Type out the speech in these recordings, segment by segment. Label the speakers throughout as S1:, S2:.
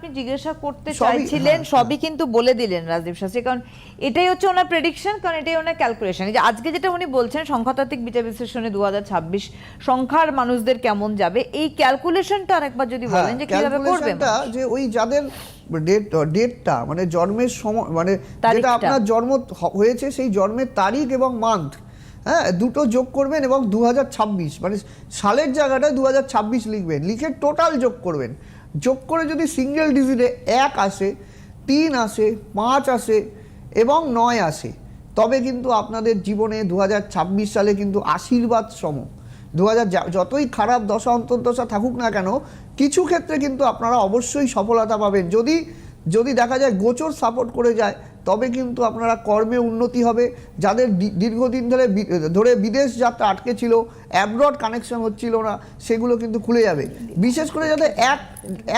S1: আপনি জিজ্ঞাসা করতে চাইছিলেন সবই কিন্তু বলে দিলেন রাজদীপ শাস্ত্রী, কারণ এটাই হচ্ছে ওনার প্রেডিকশন, কারণ এটাই ওনার ক্যালকুলেশন। যে আজকে যেটা উনি বলছেন সংখ্যাতাত্ত্বিক বিচার বিশ্লেষণে 2026 সংখ্যার মানুষদের কেমন যাবে, এই ক্যালকুলেশনটা আরেকবার যদি বলেন যে কিভাবে করবে।
S2: যে ওই যাদের ডেটটা মানে জন্মের সময়, মানে যেটা আপনার জন্ম হয়েছে সেই জন্মের তারিখ এবং মান্থ, হ্যাঁ, দুটো যোগ করবেন এবং 2026 মানে সালের জায়গাটায় 2026 লিখবেন, লিখে টোটাল যোগ করবেন। যোগ করে যদি সিঙ্গেল ডিজিটে 1 আসে, 3 আসে, 5 আসে এবং 9 আসে, তবে কিন্তু আপনাদের জীবনে 2026 সালে কিন্তু আশীর্বাদ সম। 2000 যতই খারাপ দশা অন্তর্দশা থাকুক না কেন, কিছু ক্ষেত্রে কিন্তু আপনারা অবশ্যই সফলতা পাবেন। যদি দেখা যায় গোচর সাপোর্ট করে যায়, তবে কিন্তু আপনারা কর্মে উন্নতি হবে। যাদের দীর্ঘদিন ধরে বিদেশ যাত্রা আটকে ছিল, অ্যাব্রড কানেকশন হচ্ছিল না, সেগুলো কিন্তু খুলে যাবে। বিশেষ করে যাদের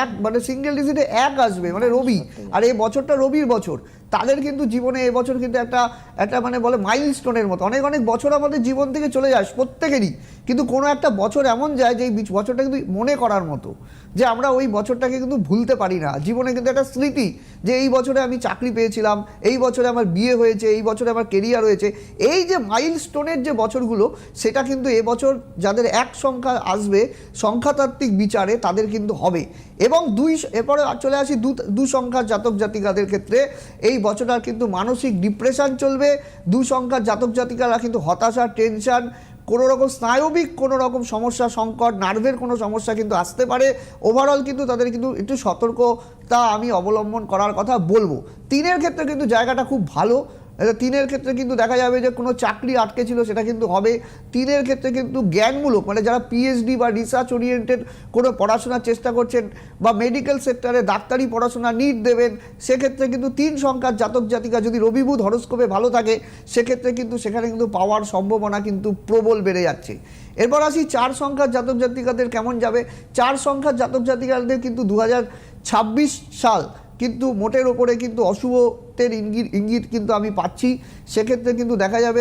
S2: এক মানে সিঙ্গেল ডিজিটে 1 আসবে, মানে রবি, আর এই বছরটা রবির বছর, তাদের কিন্তু জীবনে এবছর কিন্তু একটা মানে বলে মাইলস্টোনের মতো। অনেক বছর আমাদের জীবন থেকে চলে যায় প্রত্যেকেরই, কিন্তু কোনো একটা বছর এমন যায় যে এই বছরটা কিন্তু মনে করার মতো, যে আমরা ওই বছরটাকে কিন্তু ভুলতে পারি না। জীবনে কিন্তু একটা স্মৃতি যে এই বছরে আমি চাকরি পেয়েছিলাম, এই বছরে আমার বিয়ে হয়েছে, এই বছরে আমার কেরিয়ার হয়েছে। এই যে মাইলস্টোনের যে বছরগুলো, সেটা কিন্তু এবছর যাদের 1 সংখ্যা আসবে সংখ্যাতাত্ত্বিক বিচারে তাদের কিন্তু হবে। এবং এরপরে চলে আসি 2 সংখ্যার জাতক জাতিকাদের ক্ষেত্রে। এই বছরটা কিন্তু মানসিক ডিপ্রেশন চলবে। 2 সংখ্যার জাতক জাতিকারা কিন্তু হতাশা, টেনশন, কোনো রকম স্নায়বিক কোনো রকম সমস্যা, সংকট, নার্ভের কোনো সমস্যা কিন্তু আসতে পারে। ওভারঅল কিন্তু তাদের কিন্তু একটু সতর্কতা আমি অবলম্বন করার কথা বলবো। 3-এর ক্ষেত্রে কিন্তু জায়গাটা খুব ভালো। 3-এর ক্ষেত্রে কিন্তু দেখা যাবে যে কোনো চাকরি আটকে ছিল, সেটা কিন্তু হবে। 3-এর ক্ষেত্রে কিন্তু জ্ঞানমূলক, মানে যারা পিএইচডি বা রিসার্চ ওরিয়েন্টেড কোনো পড়াশোনার চেষ্টা করছেন বা মেডিকেল সেক্টরে ডাক্তারি পড়াশোনা নিট দেবেন, সেক্ষেত্রে কিন্তু 3 সংখ্যার জাতক জাতিকা যদি রবি বুধ হরস্কোপে ভালো থাকে, সেক্ষেত্রে কিন্তু সেখানে কিন্তু পাওয়ার সম্ভাবনা কিন্তু প্রবল বেড়ে যাচ্ছে। এরপর আসি 4 সংখ্যার জাতক জাতিকাদের কেমন যাবে। 4 সংখ্যার জাতক জাতিকাদের কিন্তু 2026 সাল কিন্তু মোটের ওপরে কিন্তু অশুভতের ইঙ্গিত কিন্তু আমি পাচ্ছি। সেক্ষেত্রে কিন্তু দেখা যাবে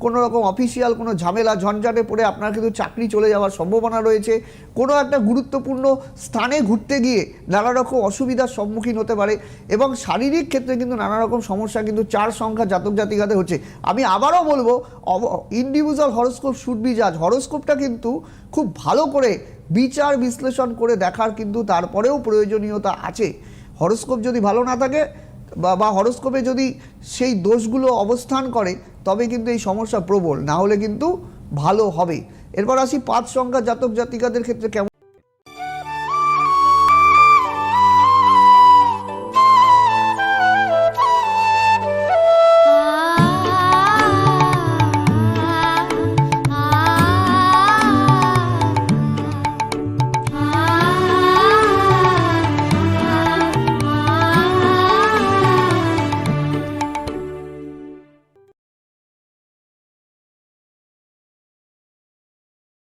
S2: কোনো রকম অফিসিয়াল কোনো ঝামেলা ঝঞ্ঝাটে পড়ে আপনার কিন্তু চাকরি চলে যাওয়ার সম্ভাবনা রয়েছে। কোনো একটা গুরুত্বপূর্ণ স্থানে ঘুরতে গিয়ে নানা রকম অসুবিধার সম্মুখীন হতে পারে, এবং শারীরিক ক্ষেত্রে কিন্তু নানা রকম সমস্যা কিন্তু 4 সংখ্যা জাতক জাতিকাদের হচ্ছে। আমি আবারও বলবো, ইন্ডিভিজুয়াল হরোস্কোপ শুড বি জাজ। হরোস্কোপটা কিন্তু খুব ভালো করে বিচার বিশ্লেষণ করে দেখার কিন্তু তারপরেও প্রয়োজনীয়তা আছে। হরোস্কোপ যদি ভালো না থাকে বা হরোস্কোপে যদি সেই দোষগুলো অবস্থান করে, তবে কিন্তু এই সমস্যা প্রবল, না হলে কিন্তু ভালো হবে। এরপর আসি 5 সংখ্যা জাতক জাতিকাদের ক্ষেত্রে কেমন।